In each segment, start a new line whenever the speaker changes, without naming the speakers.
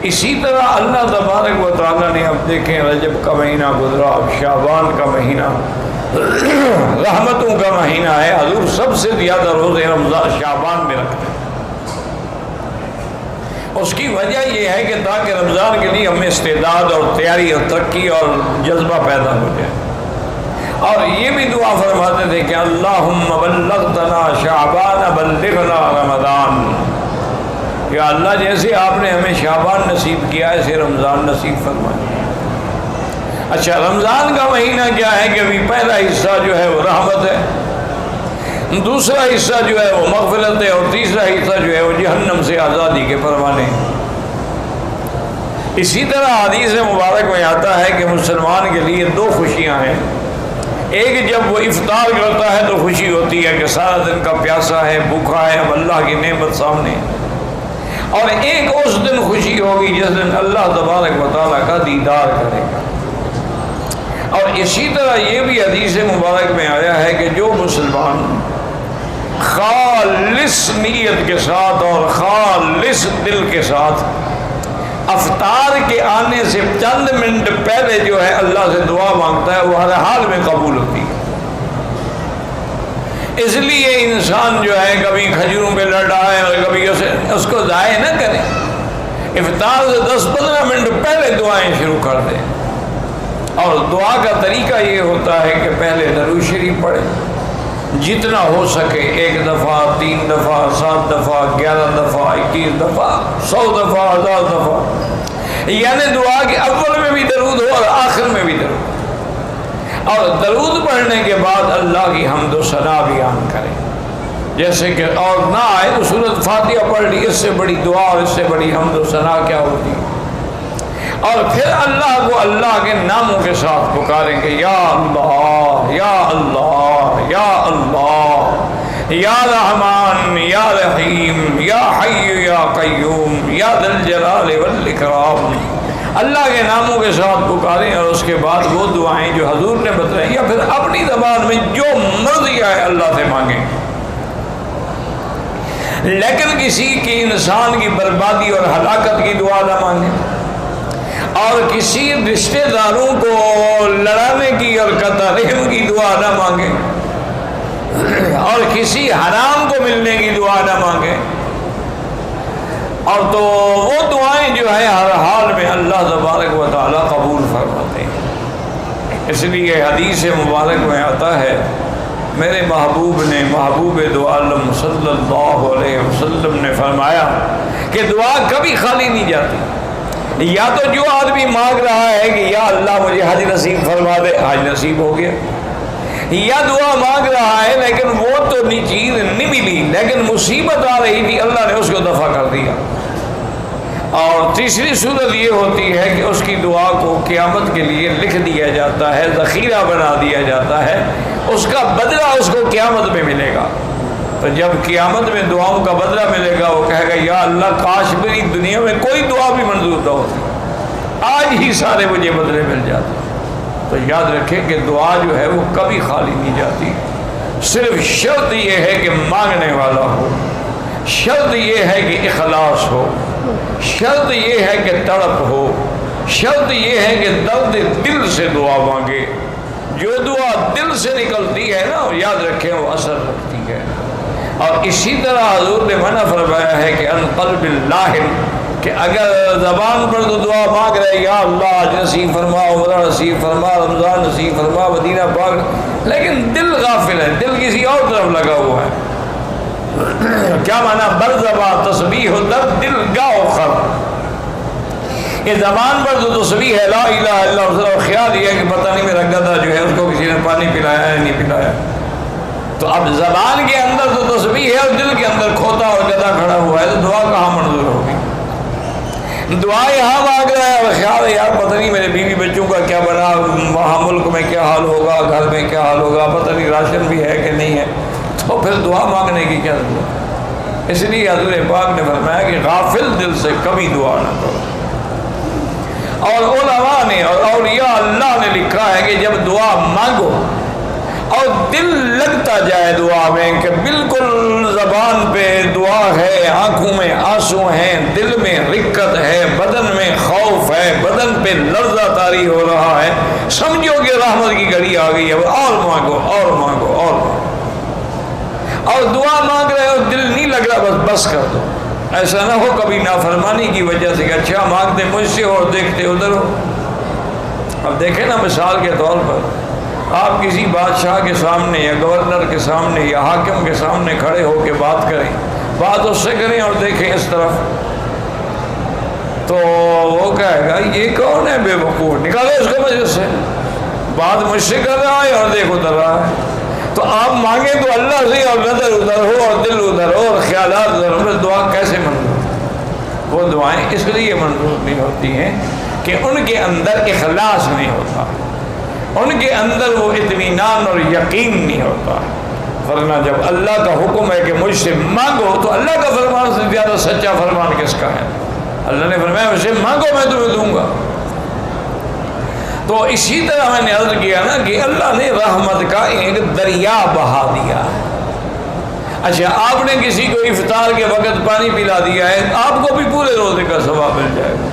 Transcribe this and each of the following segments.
اسی طرح اللہ تبارک و تعالیٰ نے اب دیکھیں رجب کا مہینہ گزرا، اب شعبان کا مہینہ رحمتوں کا مہینہ ہے، حضور سب سے زیادہ روزے رمضان شعبان میں رکھتے ہیں۔ اس کی وجہ یہ ہے کہ تاکہ رمضان کے لیے ہمیں استعداد اور تیاری اور ترقی اور جذبہ پیدا ہو جائے۔ اور یہ بھی دعا فرماتے تھے کہ اللہم بلغتنا شعبان بلغنا رمضان، یا اللہ جیسے آپ نے ہمیں شعبان نصیب کیا ایسے رمضان نصیب فرمائے۔ اچھا، رمضان کا مہینہ کیا ہے کہ ابھی پہلا حصہ جو ہے وہ رحمت ہے، دوسرا حصہ جو ہے وہ مغفرت ہے، اور تیسرا حصہ جو ہے وہ جہنم سے آزادی کے پروانے۔ اسی طرح حدیث مبارک میں آتا ہے کہ مسلمان کے لیے دو خوشیاں ہیں، ایک جب وہ افطار کرتا ہے تو خوشی ہوتی ہے کہ سارا دن کا پیاسا ہے، بھوکا ہے، اب اللہ کی نعمت سامنے، اور ایک اس دن خوشی ہوگی جس دن اللہ تبارک و تعالیٰ کا دیدار کرے گا۔ اور اسی طرح یہ بھی حدیث مبارک میں آیا ہے کہ جو مسلمان خالص نیت کے ساتھ اور خالص دل کے ساتھ افطار کے آنے سے چند منٹ پہلے جو ہے اللہ سے دعا مانگتا ہے وہ ہر حال میں قبول ہوتی ہے۔ اس لیے انسان جو ہے کبھی کھجوروں پہ لڑائے اور کبھی اس کو ضائع نہ کرے، افطار سے 10-15 منٹ پہلے دعائیں شروع کر دیں۔ اور دعا کا طریقہ یہ ہوتا ہے کہ پہلے درود شریف پڑھیں، جتنا ہو سکے 1 دفعہ، 3 دفعہ، 7 دفعہ، 11 دفعہ، 21 دفعہ، 100 دفعہ، 1000 دفعہ، یعنی دعا کے اول میں بھی درود ہو اور آخر میں بھی درود، اور درود پڑھنے کے بعد اللہ کی حمد و ثنا بیان کریں، جیسے کہ اور نہ آئے تو سورۃ فاتحہ پڑھ لی، اس سے بڑی دعا اور اس سے بڑی حمد و ثنا کیا ہوتی ہے۔ اور پھر اللہ کو اللہ کے ناموں کے ساتھ پکاریں کہ یا اللہ یا اللہ یا اللہ یا رحمان یا رحیم یا حی یا قیوم یا ذی الجلال والاکرام، اللہ کے ناموں کے ساتھ پکاریں، اور اس کے بعد وہ دعائیں جو حضور نے بتائیں یا پھر اپنی زبان میں جو مرضی آئے اللہ سے مانگیں، لیکن کسی کی انسان کی بربادی اور ہلاکت کی دعا نہ مانگیں، اور کسی رشتہ داروں کو لڑانے کی اور قطع رحم کی دعا نہ مانگیں، اور کسی حرام کو ملنے کی دعا نہ مانگیں، اور تو وہ دعائیں جو ہے ہر حال میں اللہ تبارک و تعالیٰ قبول فرماتے ہیں۔ اس لیے حدیث مبارک میں آتا ہے میرے محبوب نے، محبوب دو عالم صلی اللہ علیہ وسلم نے فرمایا کہ دعا کبھی خالی نہیں جاتی۔ یا تو جو آدمی مانگ رہا ہے کہ یا اللہ مجھے حج نصیب فرما دے، حج نصیب ہو گیا، یا دعا مانگ رہا ہے لیکن وہ تو چیز نہیں ملی لیکن مصیبت آ رہی تھی، اللہ نے اس کو دفع کر دیا۔ اور تیسری صورت یہ ہوتی ہے کہ اس کی دعا کو قیامت کے لیے لکھ دیا جاتا ہے، ذخیرہ بنا دیا جاتا ہے، اس کا بدلہ اس کو قیامت میں ملے گا۔ تو جب قیامت میں دعاؤں کا بدلہ ملے گا وہ کہے گا یا اللہ کاش میری دنیا میں کوئی دعا بھی منظور نہ ہوتی، آج ہی سارے مجھے بدلے مل جاتے۔ تو یاد رکھیں کہ دعا جو ہے وہ کبھی خالی نہیں جاتی، صرف شرط یہ ہے کہ مانگنے والا ہو، شرط یہ ہے کہ اخلاص ہو، شرط یہ ہے کہ تڑپ ہو، شرط یہ ہے کہ درد دل سے دعا مانگے۔ جو دعا دل سے نکلتی ہے نا یاد رکھیں وہ اثر رکھتی ہے۔ اور اسی طرح حضور نے منع فرمایا ہے کہ ان قلب لاہن، کہ اگر زبان پر تو دعا مانگ رہے یا اللہ حج نصیب فرما، عمرہ نصیب فرما، رمضان نصیب فرما، مدینہ پاک، لیکن دل غافل ہے، دل کسی اور طرف لگا ہوا ہے۔ کیا معنی؟ بر زبان تسبیح و در دل گاہ خر، کہ زبان پر تو تسبیح ہے لا الہ الا اللہ، اور خیال یہ ہے کہ پتہ نہیں میرا گدھا جو ہے اس کو کسی نے پانی پلایا ہے نہیں پلایا۔ تو اب زبان کے اندر تو تسبیح ہے اور دل کے اندر کھوتا اور گدھا کھڑا ہوا ہے، تو دعا کہاں منظور ہوگی؟ دعا یہاں مانگ رہا ہے اور خیال ہے یار پتہ نہیں میرے بیوی بچوں کا کیا بنا، وہاں ملک میں کیا حال ہوگا، گھر میں کیا حال ہوگا، پتہ نہیں راشن بھی ہے کہ نہیں ہے، تو پھر دعا مانگنے کی کیا ضرورت؟ اس لیے حضور پاک نے فرمایا کہ غافل دل سے کبھی دعا نہ کرو۔ اور علماء نے اور اولیاء اللہ نے لکھا ہے کہ جب دعا مانگو اور دل لگتا جائے دعا میں کہ بالکل زبان پہ دعا ہے، آنکھوں میں آنسو ہیں، دل میں رقت ہے، بدن ہے بدن پہ لرزہ طاری ہو رہا ہے، سمجھو کہ رحمت کی گھڑی آ گئی ہے، اور مانگو اور مانگو اور مانگو، اور دعا مانگ رہے ہو دل نہیں لگ رہا، بس کر دو. ایسا نہ ہو کبھی نافرمانی کی وجہ سے کہ اچھا مانگتے مجھ سے اور دیکھتے ادھر ہو. اب دیکھیں نا مثال کے طور پر آپ کسی بادشاہ کے سامنے یا گورنر کے سامنے یا حاکم کے سامنے کھڑے ہو کے بات کریں، بات اس سے کریں اور دیکھیں اس طرف، تو وہ کہے گا یہ کون ہے بے وقوف، نکالو اس کو مجلس سے، بات مجھ سے کر رہا ہے اور دیکھ ادھر رہا ہے. تو آپ مانگیں تو اللہ سے اور نظر ادھر ہو اور دل ادھر ہو اور خیالات ادھر ہو، دعا کیسے منظور؟ وہ دعائیں اس لیے منظور نہیں ہوتی ہیں کہ ان کے اندر اخلاص نہیں ہوتا، ان کے اندر وہ اطمینان اور یقین نہیں ہوتا. ورنہ جب اللہ کا حکم ہے کہ مجھ سے مانگو، تو اللہ کا فرمان سے زیادہ سچا فرمان کس کا ہے؟ اللہ نے فرمایا مجھ سے مانگو میں تمہیں دوں گا. تو اسی طرح میں نے عرض کیا نا کہ اللہ نے رحمت کا ایک دریا بہا دیا ہے. اچھا آپ نے کسی کو افطار کے وقت پانی پلا دیا ہے، آپ کو بھی پورے روزے کا ثواب مل جائے گا.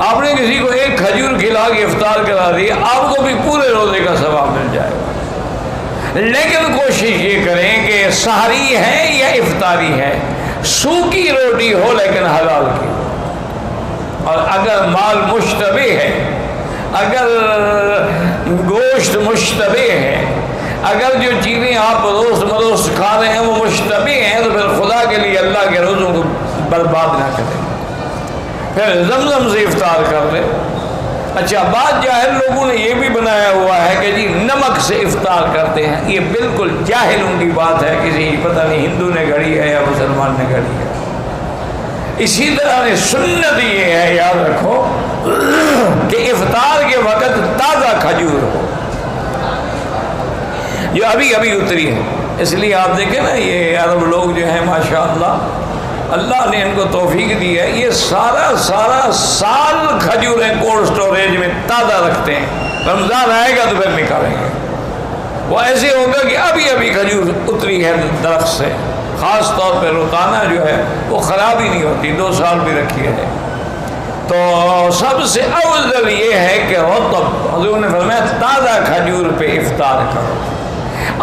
آپ نے کسی کو ایک کھجور کھلا کے افطار کرا دی، آپ کو بھی پورے روزے کا ثواب مل جائے گا. لیکن کوشش یہ کریں کہ سحری ہے یا افطاری ہے، سوکھی روٹی ہو لیکن حلال کی، اور اگر مال مشتبہ ہے، اگر گوشت مشتبہ ہے، اگر جو چیزیں آپ روز مروز کھا رہے ہیں وہ مشتبہ ہیں، تو پھر خدا کے لیے اللہ کے روزوں کو برباد نہ کریں، پھر زمزم سے افطار کر لیں. اچھا بعض جاہل لوگوں نے یہ بھی بنایا ہوا ہے کہ جی نمک سے افطار کرتے ہیں، یہ بالکل جاہلوں کی بات ہے، کسی پتہ نہیں ہندو نے گھڑی ہے یا مسلمان نے گھڑی ہے. اسی طرح سنت یہ ہے، یاد رکھو کہ افطار کے وقت تازہ کھجور ہو جو ابھی ابھی اتری ہے. اس لیے آپ دیکھیں نا یہ عرب لوگ جو ہیں ماشاءاللہ اللہ نے ان کو توفیق دی ہے، یہ سارا سال کھجوریں کولڈ سٹوریج میں تازہ رکھتے ہیں، رمضان آئے گا تو پھر نکالیں گے. وہ ایسے ہوگا کہ ابھی ابھی کھجور اتری ہے درخت سے. خاص طور پہ روتانا جو ہے وہ خراب ہی نہیں ہوتی، 2 سال بھی رکھی ہے. تو سب سے اول یہ ہے کہ رطب، حضور نے فرمایا تازہ کھجور پہ افطار کرو.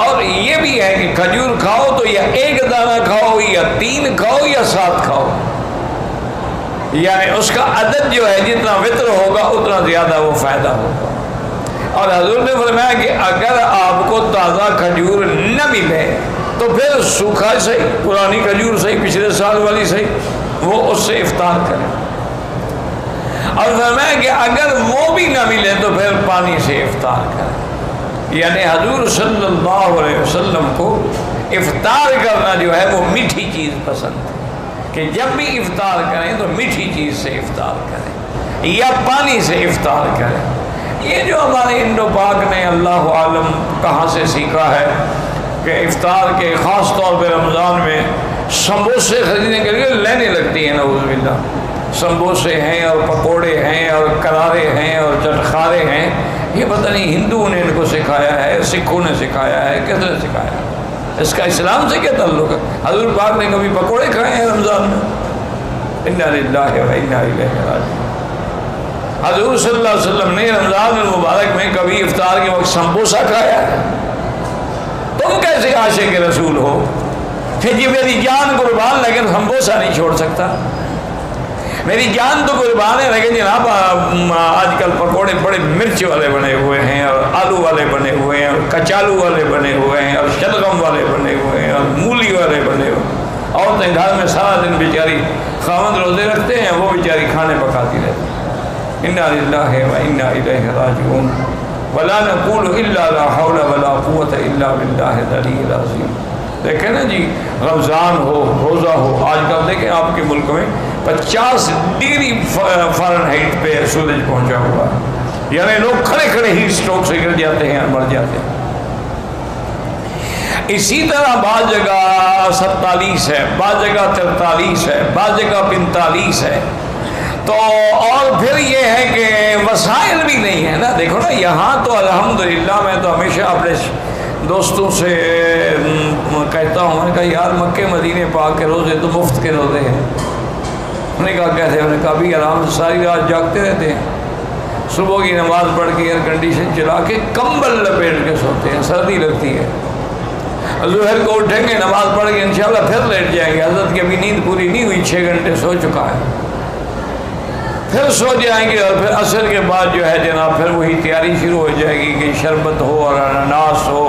اور یہ بھی ہے کہ کھجور کھاؤ تو یا ایک دانہ کھاؤ یا 3 کھاؤ یا 7 کھاؤ، یعنی اس کا عدد جو ہے جتنا وطر ہوگا اتنا زیادہ وہ فائدہ ہوگا. اور حضور نے فرمایا کہ اگر آپ کو تازہ کھجور نہ ملے تو پھر سوکھا صحیح، پرانی کھجور صحیح، پچھلے سال والی صحیح، وہ اس سے افطار کریں. اور فرمایا کہ اگر وہ بھی نہ ملے تو پھر پانی سے افطار کریں. یعنی حضور صلی اللہ علیہ وسلم کو افطار کرنا جو ہے وہ میٹھی چیز پسند ہے، کہ جب بھی افطار کریں تو میٹھی چیز سے افطار کریں یا پانی سے افطار کریں. یہ جو ہمارے انڈو پاک نے اللہ عالم کہاں سے سیکھا ہے کہ افطار کے خاص طور پہ رمضان میں سموسے خریدنے کے لیے لینے لگتی ہیں، نعوذ باللہ. سموسے ہیں اور پکوڑے ہیں اور کرارے ہیں اور چٹخارے ہیں. یہ پتہ نہیں ہندوؤں نے ان کو سکھایا ہے، سکھوں نے سکھایا ہے، کس نے سکھایا ہے؟ اس کا اسلام سے کیا تعلق ہے؟ حضور پاک نے کبھی پکوڑے کھائے ہیں رمضان میں؟ انا للہ و انا الیہ راجعون. حضور صلی اللہ علیہ وسلم نے رمضان المبارک میں کبھی افطار کے وقت سمبوسہ کھایا ہے؟ تم کیسے عاشق رسول ہو کہ جی میری جان قربان لیکن سمبوسہ نہیں چھوڑ سکتا؟ میری جان تو قربان ہے لیکن جناب آج کل پکوڑے بڑے مرچ والے بنے ہوئے ہیں اور آلو والے بنے ہوئے ہیں اور کچالو والے بنے ہوئے ہیں اور شلغم والے بنے ہوئے ہیں اور مولی والے بنے ہوئے ہیں. عورتیں گھر میں سارا دن بیچاری خاوند روزے رکھتے ہیں، وہ بیچاری کھانے پکاتی رہتی ہیں. انا للہ و انا الیہ راجعون. ولا نقول الا لا حول ولا قوت الا باللہ العلی العظیم. دیکھیں نا جی رمضان ہو، روزہ ہو، آج کل دیکھیں آپ کے ملک میں 50 ڈگری فارنہائٹ پہ سورج پہنچا ہوا ہے، یعنی لوگ کھڑے کھڑے ہی اسٹروک سے گر جاتے ہیں اور مر جاتے ہیں. اسی طرح بعض جگہ 47 ہے، بعض جگہ 43 ہے، بعض جگہ 45 ہے. تو اور پھر یہ ہے کہ وسائل بھی نہیں ہے نا. دیکھو نا یہاں تو الحمدللہ میں تو ہمیشہ اپنے دوستوں سے کہتا ہوں، میں کہا یار مکے مدینے پاک کے روزے تو مفت کے روزے ہیں. انہوں نے کہا کیسے؟ انہوں نے کہا بھی آرام سے ساری رات جاگتے رہتے ہیں، صبح کی نماز پڑھ کے ایئر کنڈیشن چلا کے کمبل لپیٹ کے سوتے ہیں، سردی لگتی ہے، ظہر کو اٹھیں گے نماز پڑھ کے انشاءاللہ پھر لیٹ جائیں گے، حضرت کی ابھی نیند پوری نہیں ہوئی، 6 گھنٹے سو چکا ہے، پھر سو جائیں گے، اور پھر عصر کے بعد جو ہے جناب پھر وہی تیاری شروع ہو جائے گی کہ شربت ہو اور اناناس ہو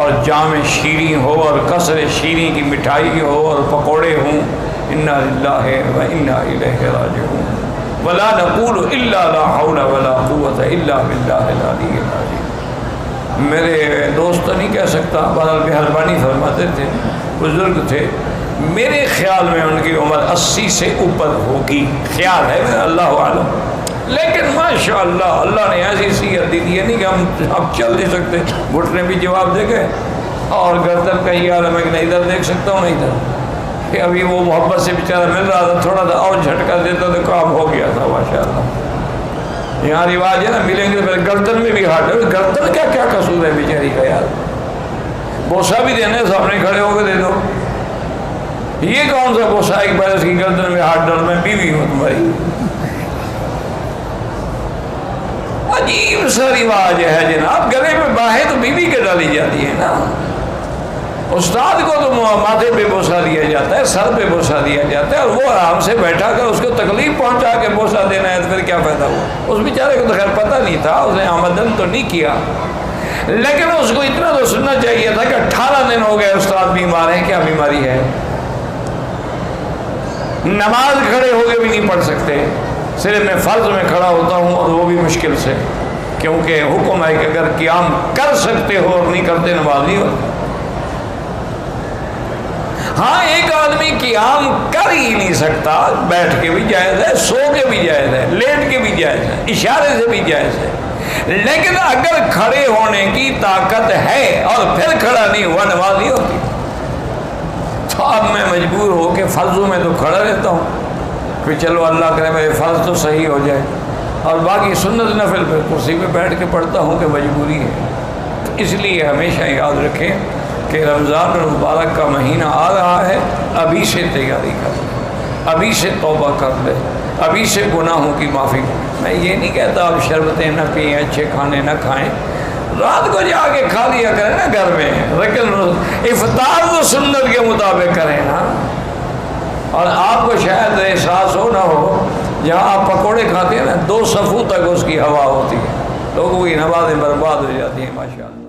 اور جام شیریں ہو اور قصر شیریں کی مٹھائی ہو اور پکوڑے ہوں۔ انا للہ و انا الیہ راجعون ولا نقول الا لا حول ولا قوة الا باللہ العلی العظیم۔ میرے دوست تو نہیں کہہ سکتا، بہرحال مہربانی فرماتے تھے، بزرگ تھے، میرے خیال میں ان کی عمر 80 سے اوپر ہوگی، خیال ہے میرا، اللہ عالم، لیکن ماشاءاللہ اللہ نے ایسی صحت دی ہے نہیں کہ ہم چل نہیں سکتے، گھٹنے بھی جواب دے گئے اور گردن کا یہ عالم ہے کہ نہ ادھر دیکھ سکتا ہوں نہ ادھر، کہ ابھی وہ محبت سے بیچارہ مل رہا تھا، تھوڑا سا اور جھٹکا دیتا تو کام ہو گیا تھا ماشاءاللہ۔ یہاں رواج ہے نا، ملیں گے پھر گردن میں بھی ہاتھ ہے، گردن کیا کیا قصور ہے بیچاری کا یار، بوسہ بھی دینا ہے، سامنے کھڑے ہو کے دے دو، یہ کون سا بوسہ ایک بار اس کی گردن میں ہاتھ ڈال، میں بیوی ہوں تمہاری، عجیب سا رواج ہے جناب، گلے میں باہیں تو بیوی کے ڈالی جاتی ہے نا، استاد کو تو ماتھے پہ بوسہ دیا جاتا ہے، سر پہ بوسہ دیا جاتا ہے، اور وہ آرام سے بیٹھا کر اس کو تکلیف پہنچا کے بوسہ دینا ہے تو پھر کیا فائدہ ہوا؟ اس بیچارے کو تو خیر پتہ نہیں تھا، اس نے آمدن تو نہیں کیا، لیکن اس کو اتنا تو سننا چاہیے تھا کہ 18 دن ہو گئے استاد بیمار ہیں، کیا بیماری ہے؟ نماز کھڑے ہو کے بھی نہیں پڑھ سکتے، صرف میں فرض میں کھڑا ہوتا ہوں اور وہ بھی مشکل سے، کیونکہ حکم ہے کہ اگر قیام کر سکتے ہو اور نہیں کرتے نماز نہیں ہوتی۔ ہاں ایک آدمی قیام کر ہی نہیں سکتا، بیٹھ کے بھی جائز ہے، سو کے بھی جائز ہے، لیٹ کے بھی جائز ہے، اشارے سے بھی جائز ہے، لیکن اگر کھڑے ہونے کی طاقت ہے اور پھر کھڑا نہیں ہوا نماز نہیں ہوتی، تو اب میں مجبور ہو کے فرضوں میں تو کھڑا رہتا ہوں کہ چلو اللہ کرے میرے فرض تو صحیح ہو جائے، اور باقی سنت نفل پہ کرسی پہ بیٹھ کے پڑھتا ہوں کہ مجبوری ہے۔ تو اس لیے ہمیشہ یاد رکھیں کہ رمضان المبارک کا مہینہ آ رہا ہے، ابھی سے تیاری کر لیں، ابھی سے توبہ کر لیں، ابھی سے گناہوں کی معافی۔ میں یہ نہیں کہتا آپ شربتیں نہ پئیں، اچھے کھانے نہ کھائیں، رات کو جا کے کھا لیا کریں نا گھر میں، لیکن افطار تو سنت کے مطابق کریں نا۔ اور آپ کو شاید احساس ہو نہ ہو، جہاں آپ پکوڑے کھاتے ہیں نا 2 صفوں تک اس کی ہوا ہوتی ہے، لوگوں کی نمازیں برباد ہو جاتی ہیں ماشاءاللہ۔